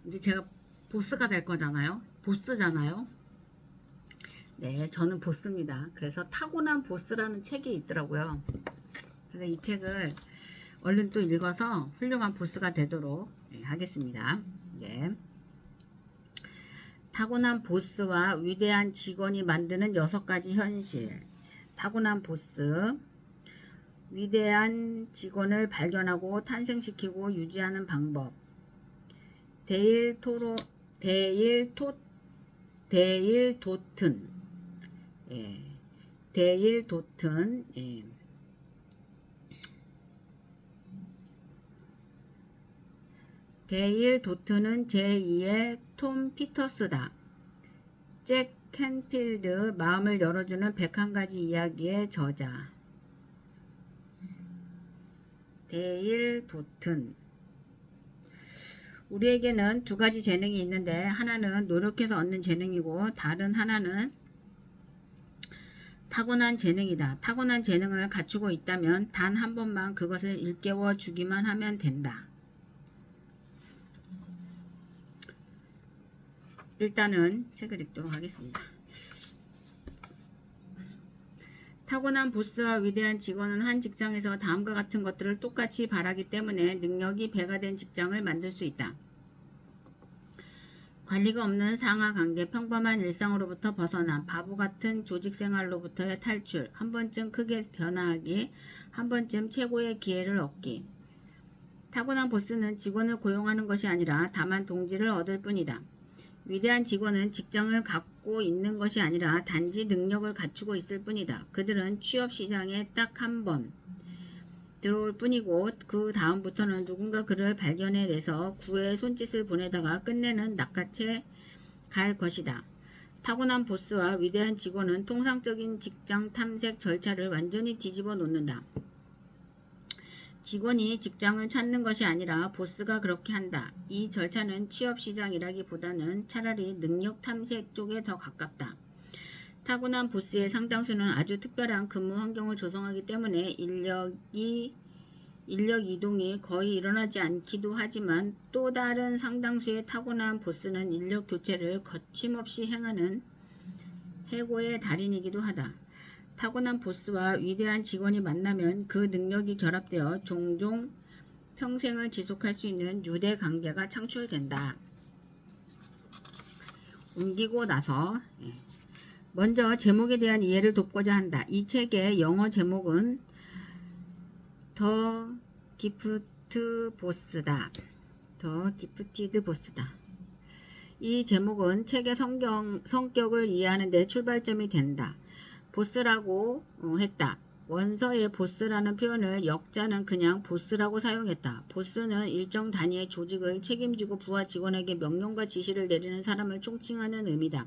이제 제가 보스가 될 거잖아요. 보스잖아요. 네, 저는 보스입니다. 그래서 타고난 보스라는 책이 있더라고요. 그래서 이 책을 얼른 또 읽어서 훌륭한 보스가 되도록 하겠습니다. 네. 타고난 보스와 위대한 직원이 만드는 6가지 현실. 타고난 보스, 위대한 직원을 발견하고 탄생시키고 유지하는 방법. 데일 도튼. 예. 데일 도튼. 예. 데일 도튼은 제2의 톰 피터스다. 잭 캔필드, 마음을 열어주는 101가지 이야기의 저자. 데일 도튼. 우리에게는 2가지 재능이 있는데 하나는 노력해서 얻는 재능이고 다른 하나는 타고난 재능이다. 타고난 재능을 갖추고 있다면 단 한 번만 그것을 일깨워 주기만 하면 된다. 일단은 책을 읽도록 하겠습니다. 타고난 보스와 위대한 직원은 한 직장에서 다음과 같은 것들을 똑같이 바라기 때문에 능력이 배가 된 직장을 만들 수 있다. 관리가 없는 상하 관계, 평범한 일상으로부터 벗어나 바보 같은 조직 생활로부터의 탈출, 한 번쯤 크게 변화하기, 한 번쯤 최고의 기회를 얻기. 타고난 보스는 직원을 고용하는 것이 아니라 다만 동지를 얻을 뿐이다. 위대한 직원은 직장을 갖고 있는 것이 아니라 단지 능력을 갖추고 있을 뿐이다. 그들은 취업 시장에 딱 한 번 들어올 뿐이고 그 다음부터는 누군가 그를 발견해내서 구애의 손짓을 보내다가 끝내는 낚아채 갈 것이다. 타고난 보스와 위대한 직원은 통상적인 직장 탐색 절차를 완전히 뒤집어 놓는다. 직원이 직장을 찾는 것이 아니라 보스가 그렇게 한다. 이 절차는 취업시장이라기보다는 차라리 능력 탐색 쪽에 더 가깝다. 타고난 보스의 상당수는 아주 특별한 근무 환경을 조성하기 때문에 인력 이동이 거의 일어나지 않기도 하지만 또 다른 상당수의 타고난 보스는 인력 교체를 거침없이 행하는 해고의 달인이기도 하다. 타고난 보스와 위대한 직원이 만나면 그 능력이 결합되어 종종 평생을 지속할 수 있는 유대 관계가 창출된다. 옮기고 나서 먼저 제목에 대한 이해를 돕고자 한다. 이 책의 영어 제목은 더 기프트 보스다. 더 기프티드 보스다. 이 제목은 책의 성격을 이해하는 데 출발점이 된다. 보스라고 했다. 원서의 보스라는 표현을 역자는 그냥 보스라고 사용했다. 보스는 일정 단위의 조직을 책임지고 부하 직원에게 명령과 지시를 내리는 사람을 총칭하는 의미다.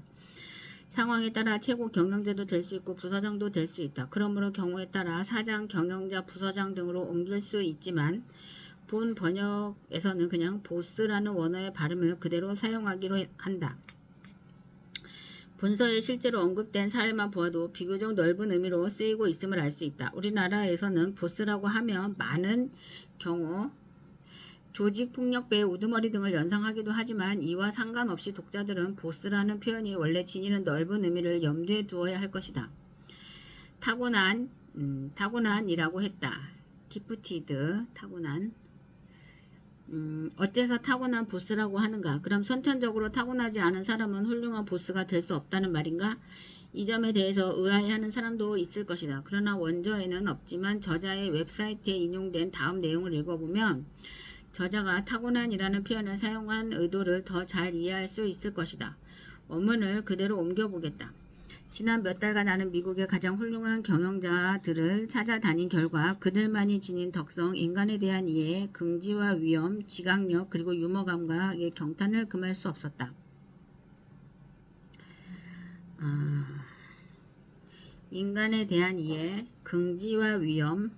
상황에 따라 최고 경영자도 될 수 있고 부서장도 될 수 있다. 그러므로 경우에 따라 사장, 경영자, 부서장 등으로 옮길 수 있지만 본 번역에서는 그냥 보스라는 원어의 발음을 그대로 사용하기로 한다. 본서에 실제로 언급된 사례만 보아도 비교적 넓은 의미로 쓰이고 있음을 알 수 있다. 우리나라에서는 보스라고 하면 많은 경우 조직폭력배, 우두머리 등을 연상하기도 하지만 이와 상관없이 독자들은 보스라는 표현이 원래 지니는 넓은 의미를 염두에 두어야 할 것이다. 타고난이라고 했다. 기프티드, 타고난. 어째서 타고난 보스라고 하는가? 그럼 선천적으로 타고나지 않은 사람은 훌륭한 보스가 될 수 없다는 말인가? 이 점에 대해서 의아해하는 사람도 있을 것이다. 그러나 원저에는 없지만 저자의 웹사이트에 인용된 다음 내용을 읽어보면 저자가 타고난이라는 표현을 사용한 의도를 더 잘 이해할 수 있을 것이다. 원문을 그대로 옮겨보겠다. 지난 몇 달간 나는 미국의 가장 훌륭한 경영자들을 찾아다닌 결과 그들만이 지닌 덕성, 인간에 대한 이해, 긍지와 위험, 지각력, 그리고 유머감과의 경탄을 금할 수 없었다. 인간에 대한 이해, 긍지와 위험,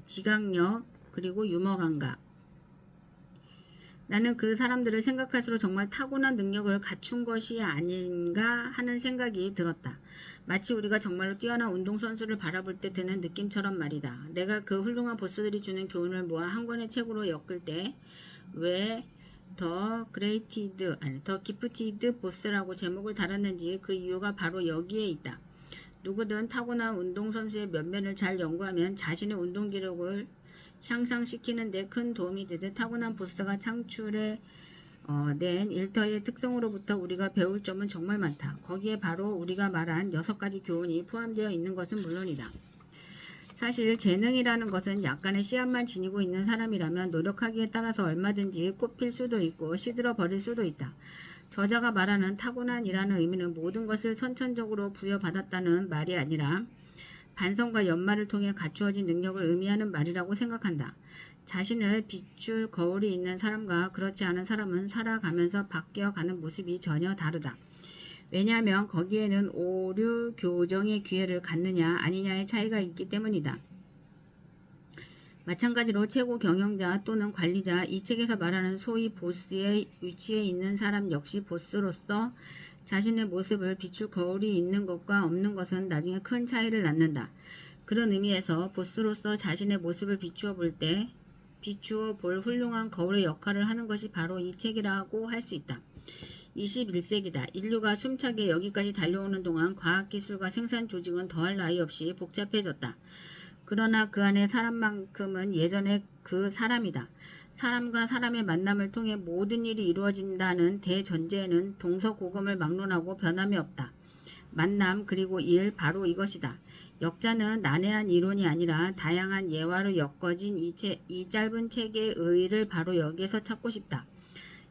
지각력, 그리고 유머감각. 나는 그 사람들을 생각할수록 정말 타고난 능력을 갖춘 것이 아닌가 하는 생각이 들었다. 마치 우리가 정말로 뛰어난 운동선수를 바라볼 때 드는 느낌처럼 말이다. 내가 그 훌륭한 보스들이 주는 교훈을 모아 한 권의 책으로 엮을 때 왜 더 기프티드 보스라고 제목을 달았는지 그 이유가 바로 여기에 있다. 누구든 타고난 운동선수의 면면을 잘 연구하면 자신의 운동 기록을 향상시키는 데 큰 도움이 되듯 타고난 보스가 창출해 낸 일터의 특성으로부터 우리가 배울 점은 정말 많다. 거기에 바로 우리가 말한 6가지 교훈이 포함되어 있는 것은 물론이다. 사실 재능이라는 것은 약간의 씨앗만 지니고 있는 사람이라면 노력하기에 따라서 얼마든지 꽃필 수도 있고 시들어 버릴 수도 있다. 저자가 말하는 타고난이라는 의미는 모든 것을 선천적으로 부여받았다는 말이 아니라 반성과 연마를 통해 갖추어진 능력을 의미하는 말이라고 생각한다. 자신을 비출 거울이 있는 사람과 그렇지 않은 사람은 살아가면서 바뀌어가는 모습이 전혀 다르다. 왜냐하면 거기에는 오류 교정의 기회를 갖느냐 아니냐의 차이가 있기 때문이다. 마찬가지로 최고 경영자 또는 관리자, 이 책에서 말하는 소위 보스의 위치에 있는 사람 역시 보스로서 자신의 모습을 비출 거울이 있는 것과 없는 것은 나중에 큰 차이를 낳는다. 그런 의미에서 보스로서 자신의 모습을 비추어 볼 훌륭한 거울의 역할을 하는 것이 바로 이 책이라고 할 수 있다. 21세기다. 인류가 숨차게 여기까지 달려오는 동안 과학기술과 생산 조직은 더할 나위 없이 복잡해졌다. 그러나 그 안에 사람만큼은 예전에 그 사람이다. 사람과 사람의 만남을 통해 모든 일이 이루어진다는 대전제에는 동서고금을 막론하고 변함이 없다. 만남 그리고 일, 바로 이것이다. 역자는 난해한 이론이 아니라 다양한 예화로 엮어진 이 짧은 책의 의의를 바로 여기에서 찾고 싶다.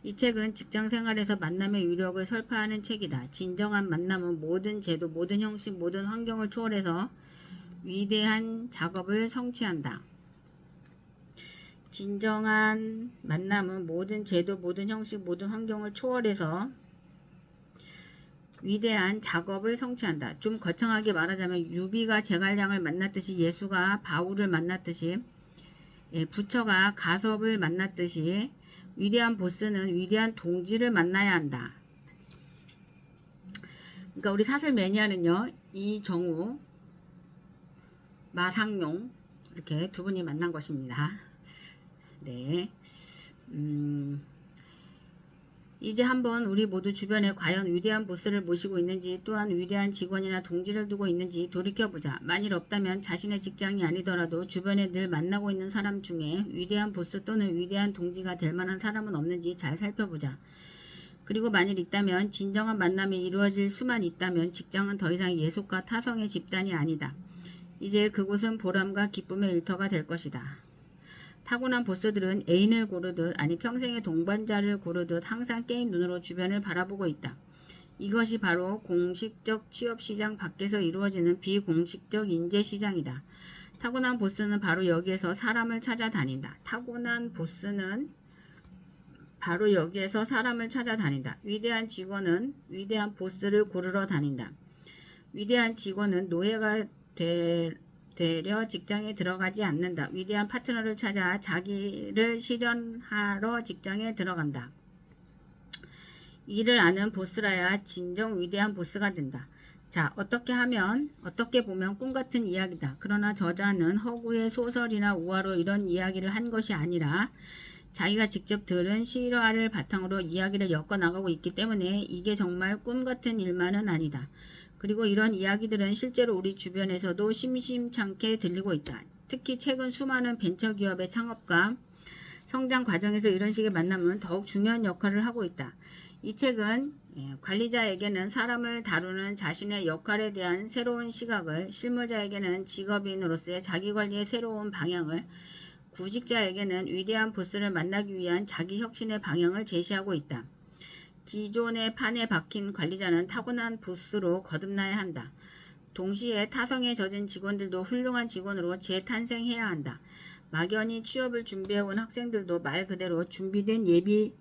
이 책은 직장생활에서 만남의 위력을 설파하는 책이다. 진정한 만남은 모든 제도, 모든 형식, 모든 환경을 초월해서 위대한 작업을 성취한다. 진정한 만남은 모든 제도, 모든 형식, 모든 환경을 초월해서 위대한 작업을 성취한다. 좀 거창하게 말하자면 유비가 제갈량을 만났듯이, 예수가 바울을 만났듯이, 부처가 가섭을 만났듯이 위대한 보스는 위대한 동지를 만나야 한다. 그러니까 우리 사슬 매니아는요, 이정우, 마상용 이렇게 두 분이 만난 것입니다. 네. 이제 한번 우리 모두 주변에 과연 위대한 보스를 모시고 있는지, 또한 위대한 직원이나 동지를 두고 있는지 돌이켜보자. 만일 없다면 자신의 직장이 아니더라도 주변에 늘 만나고 있는 사람 중에 위대한 보스 또는 위대한 동지가 될 만한 사람은 없는지 잘 살펴보자. 그리고 만일 있다면, 진정한 만남이 이루어질 수만 있다면 직장은 더 이상 예속과 타성의 집단이 아니다. 이제 그곳은 보람과 기쁨의 일터가 될 것이다. 타고난 보스들은 애인을 고르듯, 아니 평생의 동반자를 고르듯 항상 깨인 눈으로 주변을 바라보고 있다. 이것이 바로 공식적 취업시장 밖에서 이루어지는 비공식적 인재시장이다. 타고난 보스는 바로 여기에서 사람을 찾아다닌다. 위대한 직원은 위대한 보스를 고르러 다닌다. 위대한 직원은 노예가 되려 직장에 들어가지 않는다. 위대한 파트너를 찾아 자기를 실현하러 직장에 들어간다. 이를 아는 보스라야 진정 위대한 보스가 된다. 자, 어떻게 보면 꿈같은 이야기다. 그러나 저자는 허구의 소설이나 우화로 이런 이야기를 한 것이 아니라 자기가 직접 들은 실화를 바탕으로 이야기를 엮어나가고 있기 때문에 이게 정말 꿈같은 일만은 아니다. 그리고 이런 이야기들은 실제로 우리 주변에서도 심심찮게 들리고 있다. 특히 최근 수많은 벤처기업의 창업과 성장 과정에서 이런 식의 만남은 더욱 중요한 역할을 하고 있다. 이 책은 관리자에게는 사람을 다루는 자신의 역할에 대한 새로운 시각을, 실무자에게는 직업인으로서의 자기관리의 새로운 방향을, 구직자에게는 위대한 보스를 만나기 위한 자기 혁신의 방향을 제시하고 있다. 기존의 판에 박힌 관리자는 타고난 보스로 거듭나야 한다. 동시에 타성에 젖은 직원들도 훌륭한 직원으로 재탄생해야 한다. 막연히 취업을 준비해온 학생들도 말 그대로 준비된 예비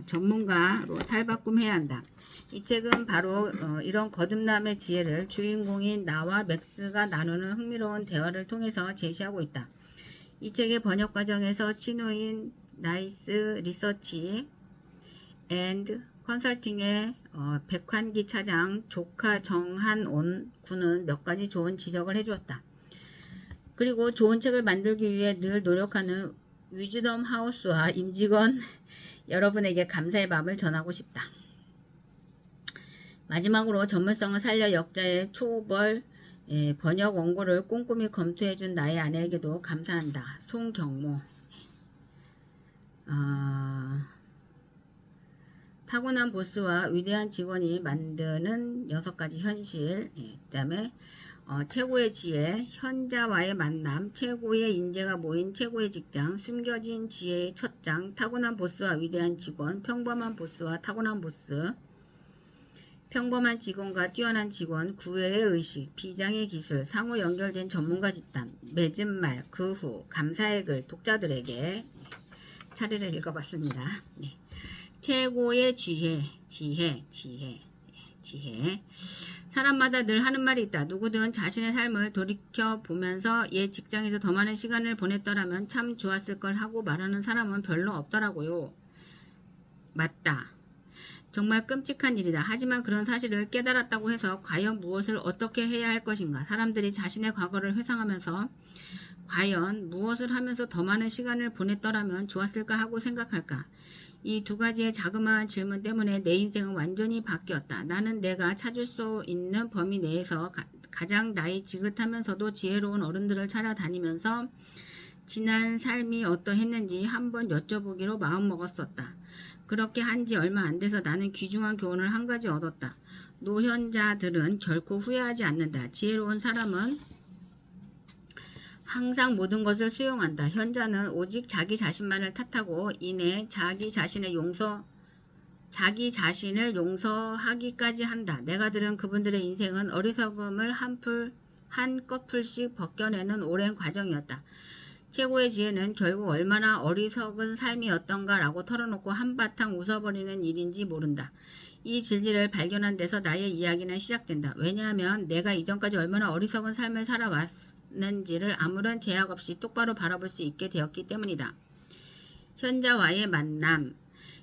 전문가로 탈바꿈해야 한다. 이 책은 바로 이런 거듭남의 지혜를 주인공인 나와 맥스가 나누는 흥미로운 대화를 통해서 제시하고 있다. 이 책의 번역 과정에서 친구인 나이스 리서치 앤드 컨설팅의 백환기 차장 조카 정한온 군은 몇 가지 좋은 지적을 해주었다. 그리고 좋은 책을 만들기 위해 늘 노력하는 위즈덤 하우스와 임직원 여러분에게 감사의 마음을 전하고 싶다. 마지막으로 전문성을 살려 역자의 초벌 번역 원고를 꼼꼼히 검토해준 나의 아내에게도 감사한다. 송경모. 타고난 보스와 위대한 직원이 만드는 6가지 현실. 그 다음에 최고의 지혜, 현자와의 만남, 최고의 인재가 모인 최고의 직장, 숨겨진 지혜의 첫 장, 타고난 보스와 위대한 직원, 평범한 보스와 타고난 보스, 평범한 직원과 뛰어난 직원, 구애의 의식, 비장의 기술, 상호 연결된 전문가 집단, 맺은 말, 그 후, 감사의 글, 독자들에게 차례를 읽어봤습니다. 네. 최고의 지혜. 사람마다 늘 하는 말이 있다. 누구든 자신의 삶을 돌이켜보면서 옛 직장에서 더 많은 시간을 보냈더라면 참 좋았을 걸 하고 말하는 사람은 별로 없더라고요. 맞다. 정말 끔찍한 일이다. 하지만 그런 사실을 깨달았다고 해서 과연 무엇을 어떻게 해야 할 것인가? 사람들이 자신의 과거를 회상하면서 과연 무엇을 하면서 더 많은 시간을 보냈더라면 좋았을까 하고 생각할까? 이 2가지의 자그마한 질문 때문에 내 인생은 완전히 바뀌었다. 나는 내가 찾을 수 있는 범위 내에서 가장 나이 지긋하면서도 지혜로운 어른들을 찾아다니면서 지난 삶이 어떠했는지 한번 여쭤보기로 마음먹었었다. 그렇게 한 지 얼마 안 돼서 나는 귀중한 교훈을 한 가지 얻었다. 노현자들은 결코 후회하지 않는다. 지혜로운 사람은 항상 모든 것을 수용한다. 현자는 오직 자기 자신만을 탓하고 인해 자기 자신을 용서하기까지 한다. 내가 들은 그분들의 인생은 어리석음을 한꺼풀씩 벗겨내는 오랜 과정이었다. 최고의 지혜는 결국 얼마나 어리석은 삶이었던가 라고 털어놓고 한바탕 웃어버리는 일인지 모른다. 이 진리를 발견한 데서 나의 이야기는 시작된다. 왜냐하면 내가 이전까지 얼마나 어리석은 삶을 살아왔는지를 아무런 제약 없이 똑바로 바라볼 수 있게 되었기 때문이다. 현자와의 만남.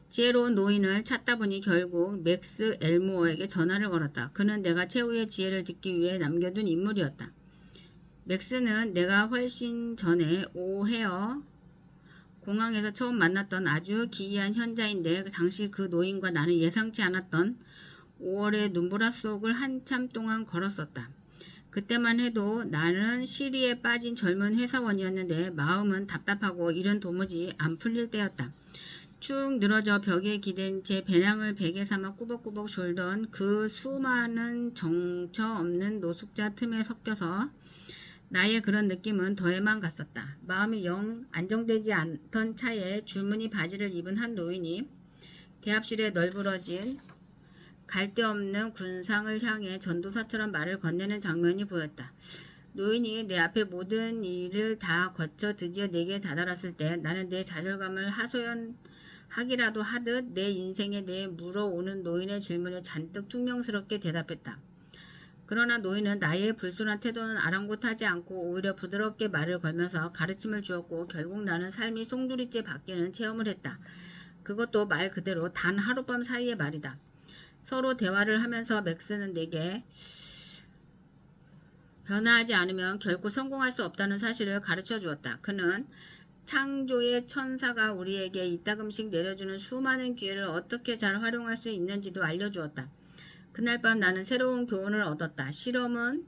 지혜로운 노인을 찾다 보니 결국 맥스 엘모어에게 전화를 걸었다. 그는 내가 최후의 지혜를 듣기 위해 남겨둔 인물이었다. 맥스는 내가 훨씬 전에 오헤어 공항에서 처음 만났던 아주 기이한 현자인데 당시 그 노인과 나는 예상치 않았던 5월의 눈보라 속을 한참 동안 걸었었다. 그때만 해도 나는 시리에 빠진 젊은 회사원이었는데 마음은 답답하고 일은 도무지 안 풀릴 때였다. 축 늘어져 벽에 기댄 제 배낭을 베개 삼아 꾸벅꾸벅 졸던 그 수많은 정처 없는 노숙자 틈에 섞여서 나의 그런 느낌은 더해만 갔었다. 마음이 영 안정되지 않던 차에 줄무늬 바지를 입은 한 노인이 대합실에 널브러진 갈데없는 군상을 향해 전도사처럼 말을 건네는 장면이 보였다. 노인이 내 앞에 모든 일을 다 거쳐 드디어 내게 다다랐을 때 나는 내 좌절감을 하소연하기라도 하듯 내 인생에 대해 물어오는 노인의 질문에 잔뜩 퉁명스럽게 대답했다. 그러나 노인은 나의 불순한 태도는 아랑곳하지 않고 오히려 부드럽게 말을 걸면서 가르침을 주었고 결국 나는 삶이 송두리째 바뀌는 체험을 했다. 그것도 말 그대로 단 하룻밤 사이의 말이다. 서로 대화를 하면서 맥스는 내게 변화하지 않으면 결코 성공할 수 없다는 사실을 가르쳐 주었다. 그는 창조의 천사가 우리에게 이따금씩 내려주는 수많은 기회를 어떻게 잘 활용할 수 있는지도 알려주었다. 그날 밤 나는 새로운 교훈을 얻었다. 실험은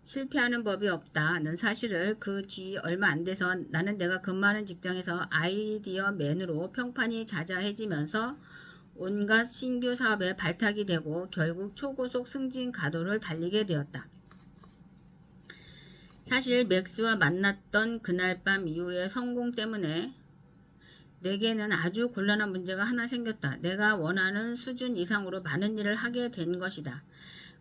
실패하는 법이 없다는 사실을 그 뒤 얼마 안 돼서 나는 내가 근무하는 직장에서 아이디어맨으로 평판이 자자해지면서 온갖 신규 사업에 발탁이 되고 결국 초고속 승진 가도를 달리게 되었다. 사실 맥스와 만났던 그날 밤 이후의 성공 때문에 내게는 아주 곤란한 문제가 하나 생겼다. 내가 원하는 수준 이상으로 많은 일을 하게 된 것이다.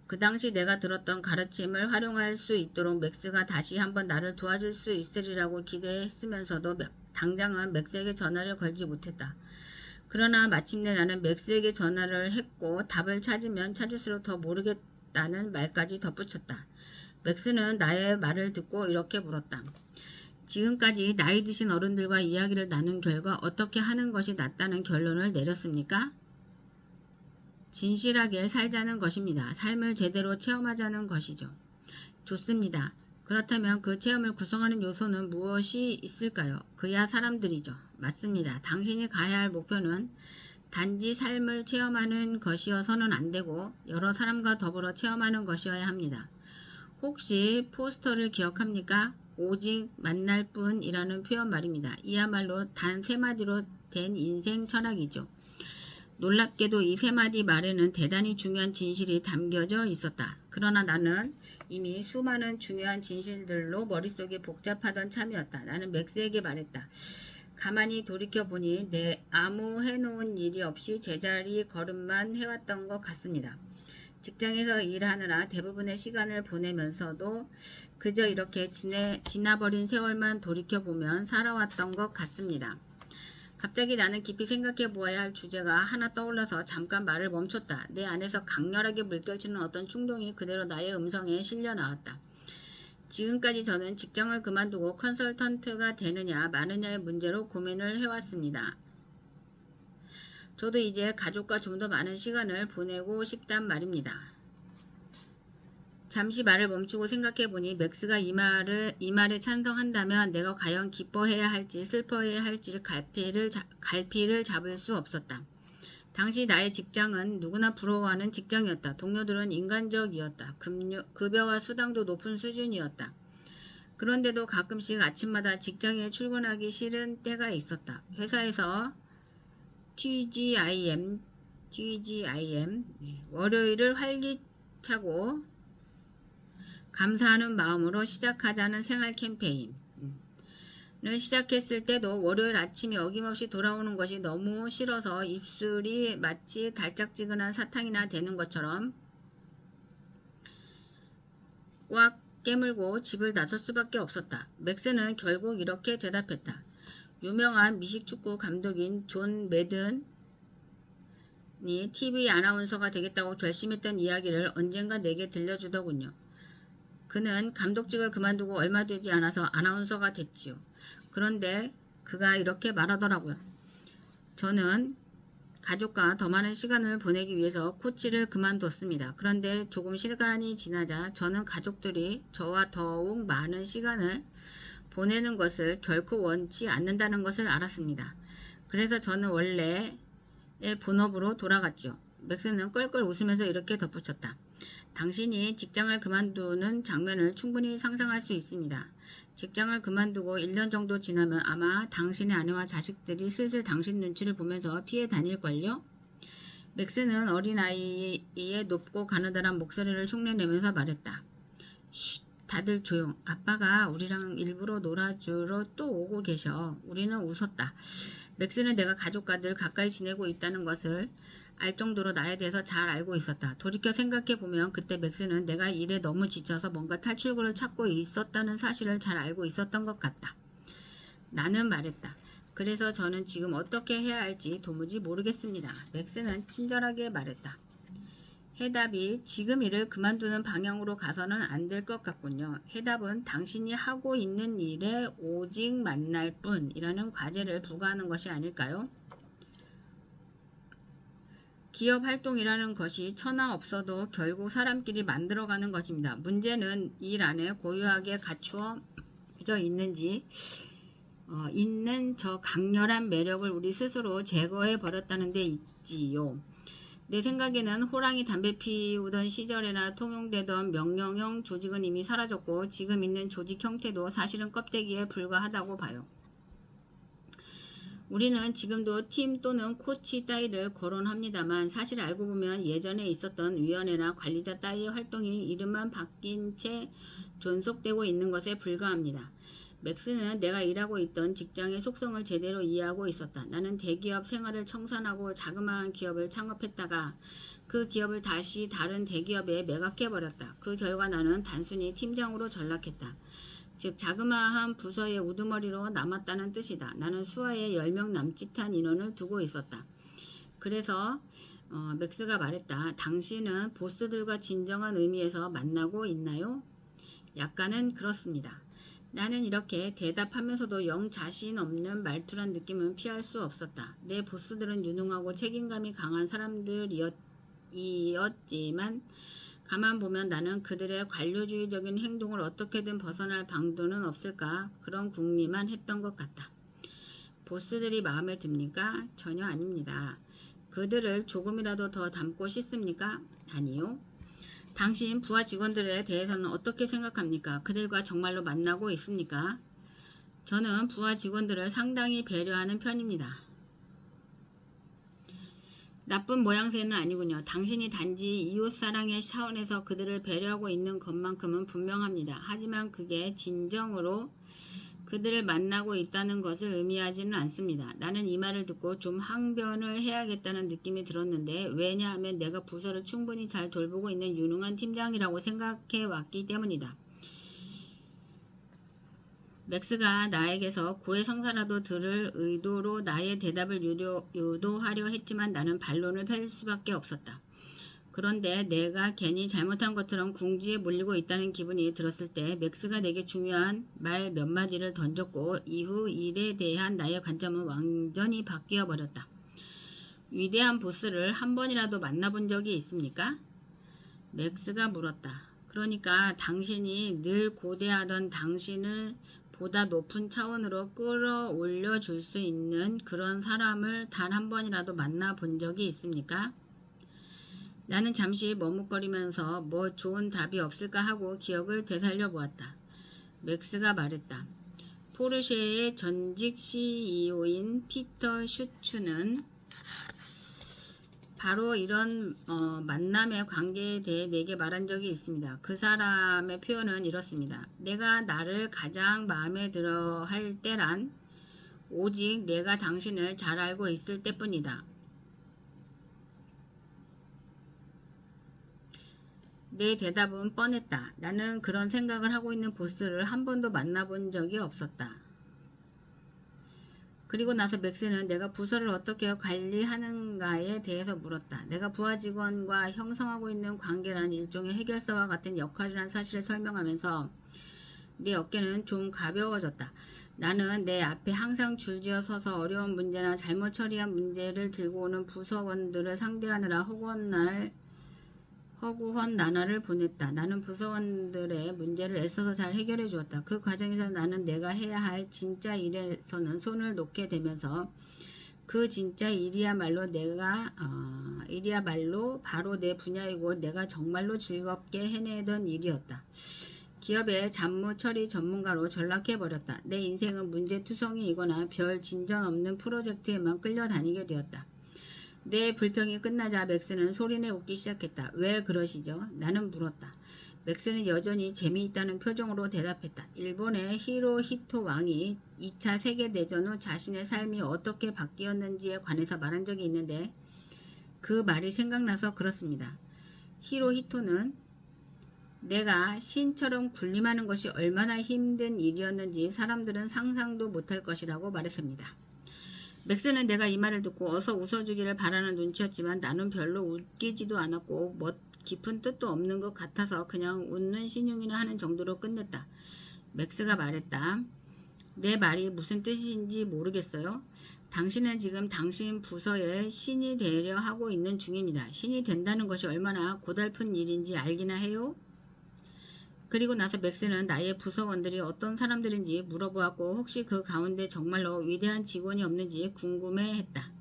그 당시 내가 들었던 가르침을 활용할 수 있도록 맥스가 다시 한번 나를 도와줄 수 있으리라고 기대했으면서도 당장은 맥스에게 전화를 걸지 못했다. 그러나 마침내 나는 맥스에게 전화를 했고 답을 찾으면 찾을수록 더 모르겠다는 말까지 덧붙였다. 맥스는 나의 말을 듣고 이렇게 물었다. 지금까지 나이 드신 어른들과 이야기를 나눈 결과 어떻게 하는 것이 낫다는 결론을 내렸습니까? 진실하게 살자는 것입니다. 삶을 제대로 체험하자는 것이죠. 좋습니다. 그렇다면 그 체험을 구성하는 요소는 무엇이 있을까요? 그야 사람들이죠. 맞습니다. 당신이 가야 할 목표는 단지 삶을 체험하는 것이어서는 안 되고 여러 사람과 더불어 체험하는 것이어야 합니다. 혹시 포스터를 기억합니까? 오직 만날 뿐이라는 표현 말입니다. 이야말로 단 세 마디로 된 인생 철학이죠. 놀랍게도 이 세 마디 말에는 대단히 중요한 진실이 담겨져 있었다. 그러나 나는 이미 수많은 중요한 진실들로 머릿속이 복잡하던 참이었다. 나는 맥스에게 말했다. 가만히 돌이켜보니 내 아무 해놓은 일이 없이 제자리 걸음만 해왔던 것 같습니다. 직장에서 일하느라 대부분의 시간을 보내면서도 그저 이렇게 지나버린 세월만 돌이켜보면 살아왔던 것 같습니다. 갑자기 나는 깊이 생각해 보아야 할 주제가 하나 떠올라서 잠깐 말을 멈췄다. 내 안에서 강렬하게 물결치는 어떤 충동이 그대로 나의 음성에 실려 나왔다. 지금까지 저는 직장을 그만두고 컨설턴트가 되느냐 마느냐의 문제로 고민을 해왔습니다. 저도 이제 가족과 좀 더 많은 시간을 보내고 싶단 말입니다. 잠시 말을 멈추고 생각해보니 맥스가 이 말에 찬성한다면 내가 과연 기뻐해야 할지 슬퍼해야 할지 갈피를 잡을 수 없었다. 당시 나의 직장은 누구나 부러워하는 직장이었다. 동료들은 인간적이었다. 급여와 수당도 높은 수준이었다. 그런데도 가끔씩 아침마다 직장에 출근하기 싫은 때가 있었다. 회사에서 TGIM 월요일을 활기차고 감사하는 마음으로 시작하자는 생활 캠페인을 시작했을 때도 월요일 아침이 어김없이 돌아오는 것이 너무 싫어서 입술이 마치 달짝지근한 사탕이나 되는 것처럼 꽉 깨물고 집을 나설 수밖에 없었다. 맥스는 결국 이렇게 대답했다. 유명한 미식축구 감독인 존 매든이 TV 아나운서가 되겠다고 결심했던 이야기를 언젠가 내게 들려주더군요. 그는 감독직을 그만두고 얼마 되지 않아서 아나운서가 됐지요. 그런데 그가 이렇게 말하더라고요. 저는 가족과 더 많은 시간을 보내기 위해서 코치를 그만뒀습니다. 그런데 조금 시간이 지나자 저는 가족들이 저와 더욱 많은 시간을 보내는 것을 결코 원치 않는다는 것을 알았습니다. 그래서 저는 원래의 본업으로 돌아갔죠. 맥스는 껄껄 웃으면서 이렇게 덧붙였다. 당신이 직장을 그만두는 장면을 충분히 상상할 수 있습니다. 직장을 그만두고 1년 정도 지나면 아마 당신의 아내와 자식들이 슬슬 당신 눈치를 보면서 피해 다닐걸요? 맥스는 어린아이의 높고 가느다란 목소리를 흉내내면서 말했다. 쉿, 다들 조용. 아빠가 우리랑 일부러 놀아주러 또 오고 계셔. 우리는 웃었다. 맥스는 내가 가족과 늘 가까이 지내고 있다는 것을 알 정도로 나에 대해서 잘 알고 있었다. 돌이켜 생각해보면 그때 맥스는 내가 일에 너무 지쳐서 뭔가 탈출구를 찾고 있었다는 사실을 잘 알고 있었던 것 같다. 나는 말했다. 그래서 저는 지금 어떻게 해야 할지 도무지 모르겠습니다. 맥스는 친절하게 말했다. 해답이 지금 일을 그만두는 방향으로 가서는 안 될 것 같군요. 해답은 당신이 하고 있는 일에 오직 만날 뿐이라는 과제를 부과하는 것이 아닐까요? 기업 활동이라는 것이 천하 없어도 결국 사람끼리 만들어가는 것입니다. 문제는 일 안에 고유하게 갖추어져 있는 저 강렬한 매력을 우리 스스로 제거해 버렸다는 데 있지요. 내 생각에는 호랑이 담배 피우던 시절에나 통용되던 명령형 조직은 이미 사라졌고 지금 있는 조직 형태도 사실은 껍데기에 불과하다고 봐요. 우리는 지금도 팀 또는 코치 따위를 거론합니다만 사실 알고 보면 예전에 있었던 위원회나 관리자 따위의 활동이 이름만 바뀐 채 존속되고 있는 것에 불과합니다. 맥스는 내가 일하고 있던 직장의 속성을 제대로 이해하고 있었다. 나는 대기업 생활을 청산하고 자그마한 기업을 창업했다가 그 기업을 다시 다른 대기업에 매각해버렸다. 그 결과 나는 단순히 팀장으로 전락했다. 즉 자그마한 부서의 우두머리로 남았다는 뜻이다. 나는 수하에 10명 남짓한 인원을 두고 있었다. 그래서 맥스가 말했다. 당신은 보스들과 진정한 의미에서 만나고 있나요? 약간은 그렇습니다. 나는 이렇게 대답하면서도 영 자신 없는 말투란 느낌은 피할 수 없었다. 내 보스들은 유능하고 책임감이 강한 사람들이었지만 가만 보면 나는 그들의 관료주의적인 행동을 어떻게든 벗어날 방도는 없을까 그런 궁리만 했던 것 같다. 보스들이 마음에 듭니까? 전혀 아닙니다. 그들을 조금이라도 더 닮고 싶습니까? 아니요. 당신 부하 직원들에 대해서는 어떻게 생각합니까? 그들과 정말로 만나고 있습니까? 저는 부하 직원들을 상당히 배려하는 편입니다. 나쁜 모양새는 아니군요. 당신이 단지 이웃사랑의 차원에서 그들을 배려하고 있는 것만큼은 분명합니다. 하지만 그게 진정으로 그들을 만나고 있다는 것을 의미하지는 않습니다. 나는 이 말을 듣고 좀 항변을 해야겠다는 느낌이 들었는데 왜냐하면 내가 부서를 충분히 잘 돌보고 있는 유능한 팀장이라고 생각해 왔기 때문이다. 맥스가 나에게서 고해성사라도 들을 의도로 나의 대답을 유도하려 했지만 나는 반론을 펼 수밖에 없었다. 그런데 내가 괜히 잘못한 것처럼 궁지에 몰리고 있다는 기분이 들었을 때 맥스가 내게 중요한 말 몇 마디를 던졌고 이후 일에 대한 나의 관점은 완전히 바뀌어 버렸다. 위대한 보스를 한 번이라도 만나본 적이 있습니까? 맥스가 물었다. 그러니까 당신이 늘 고대하던 당신을 보다 높은 차원으로 끌어올려 줄 수 있는 그런 사람을 단 한 번이라도 만나본 적이 있습니까? 나는 잠시 머뭇거리면서 뭐 좋은 답이 없을까 하고 기억을 되살려 보았다. 맥스가 말했다. 포르쉐의 전직 CEO인 피터 슈츠는 바로 이런 만남의 관계에 대해 내게 말한 적이 있습니다. 그 사람의 표현은 이렇습니다. 내가 나를 가장 마음에 들어 할 때란 오직 내가 당신을 잘 알고 있을 때뿐이다. 내 대답은 뻔했다. 나는 그런 생각을 하고 있는 보스를 한 번도 만나본 적이 없었다. 그리고 나서 맥스는 내가 부서를 어떻게 관리하는가에 대해서 물었다. 내가 부하 직원과 형성하고 있는 관계란 일종의 해결사와 같은 역할이라는 사실을 설명하면서 내 어깨는 좀 가벼워졌다. 나는 내 앞에 항상 줄지어 서서 어려운 문제나 잘못 처리한 문제를 들고 오는 부서원들을 상대하느라 허구헌 나날을 보냈다. 나는 부서원들의 문제를 애써서 잘 해결해 주었다. 그 과정에서 나는 내가 해야 할 진짜 일에서는 손을 놓게 되면서 그 진짜 일이야말로 바로 내 분야이고 내가 정말로 즐겁게 해내던 일이었다. 기업의 잡무 처리 전문가로 전락해버렸다. 내 인생은 문제투성이이거나 별 진전 없는 프로젝트에만 끌려다니게 되었다. 내 불평이 끝나자 맥스는 소리내 웃기 시작했다. 왜 그러시죠? 나는 물었다. 맥스는 여전히 재미있다는 표정으로 대답했다. 일본의 히로히토 왕이 2차 세계대전 후 자신의 삶이 어떻게 바뀌었는지에 관해서 말한 적이 있는데 그 말이 생각나서 그렇습니다. 히로히토는 내가 신처럼 군림하는 것이 얼마나 힘든 일이었는지 사람들은 상상도 못할 것이라고 말했습니다. 맥스는 내가 이 말을 듣고 어서 웃어주기를 바라는 눈치였지만 나는 별로 웃기지도 않았고 깊은 뜻도 없는 것 같아서 그냥 웃는 신용이나 하는 정도로 끝냈다. 맥스가 말했다. 내 말이 무슨 뜻인지 모르겠어요. 당신은 지금 당신 부서에 신이 되려 하고 있는 중입니다. 신이 된다는 것이 얼마나 고달픈 일인지 알기나 해요? 그리고 나서 맥스는 나의 부서원들이 어떤 사람들인지 물어보았고 혹시 그 가운데 정말로 위대한 직원이 없는지 궁금해했다.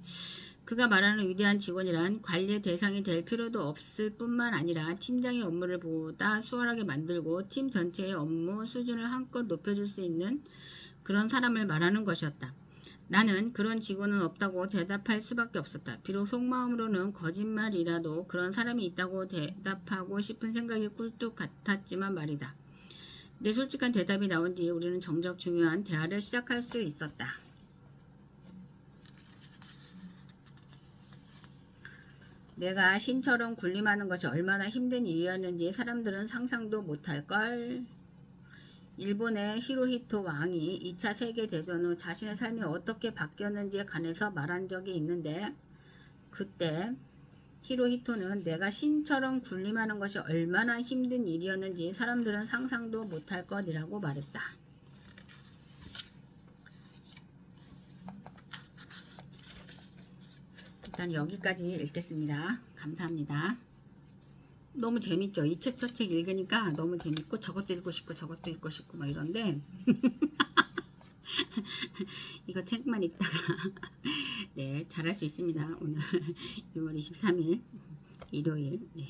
그가 말하는 위대한 직원이란 관리의 대상이 될 필요도 없을 뿐만 아니라 팀장의 업무를 보다 수월하게 만들고 팀 전체의 업무 수준을 한껏 높여줄 수 있는 그런 사람을 말하는 것이었다. 나는 그런 직원은 없다고 대답할 수밖에 없었다. 비록 속마음으로는 거짓말이라도 그런 사람이 있다고 대답하고 싶은 생각이 꿀뚝 같았지만 말이다. 내 솔직한 대답이 나온 뒤에 우리는 정작 중요한 대화를 시작할 수 있었다. 내가 신처럼 군림하는 것이 얼마나 힘든 일이었는지 사람들은 상상도 못할걸. 일본의 히로히토 왕이 2차 세계대전 후 자신의 삶이 어떻게 바뀌었는지에 관해서 말한 적이 있는데 그때 히로히토는 내가 신처럼 군림하는 것이 얼마나 힘든 일이었는지 사람들은 상상도 못할 것이라고 말했다. 일단 여기까지 읽겠습니다. 감사합니다. 너무 재밌죠. 이 책 저 책 읽으니까 너무 재밌고 저것도 읽고 싶고 저것도 읽고 싶고 막 이런데 이거 책만 읽다가 네 잘할 수 있습니다. 오늘 6월 23일 일요일 네.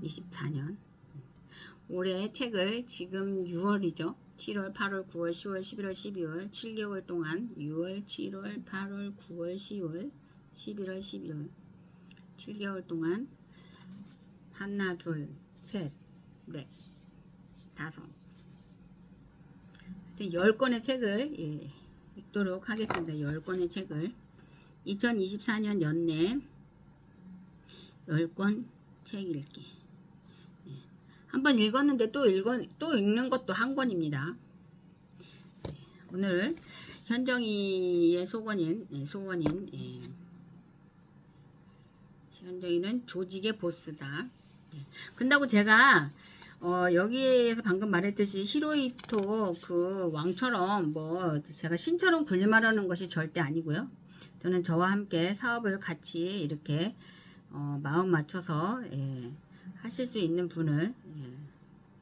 24년 올해 책을 지금 6월이죠. 7월, 8월, 9월, 10월, 11월, 12월 7개월 동안 6월, 7월, 8월, 9월, 10월, 11월, 12월 7개월 동안 하나, 둘, 셋, 넷, 다섯 10권의 책을 읽도록 하겠습니다. 10권의 책을 2024년 연내 10권 책 읽기 한번 읽었는데 또 읽는 것도 한 권입니다. 오늘 현정이의 현정이는 조직의 보스다. 근다고 제가 여기에서 방금 말했듯이 히로히토 그 왕처럼 뭐 제가 신처럼 군림하라는 것이 절대 아니고요. 저는 저와 함께 사업을 같이 이렇게 마음 맞춰서 하실 수 있는 분을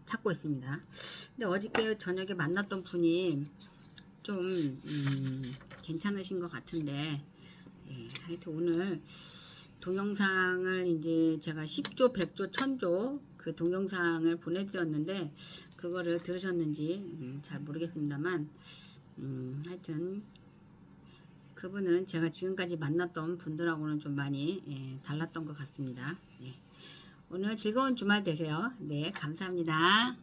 찾고 있습니다. 근데 어저께 저녁에 만났던 분이 좀 괜찮으신 것 같은데 하여튼 오늘 동영상을 이제 제가 10조, 100조, 1000조 그 동영상을 보내드렸는데 그거를 들으셨는지 잘 모르겠습니다만 하여튼 그분은 제가 지금까지 만났던 분들하고는 좀 많이 달랐던 것 같습니다. 오늘 즐거운 주말 되세요. 네, 감사합니다.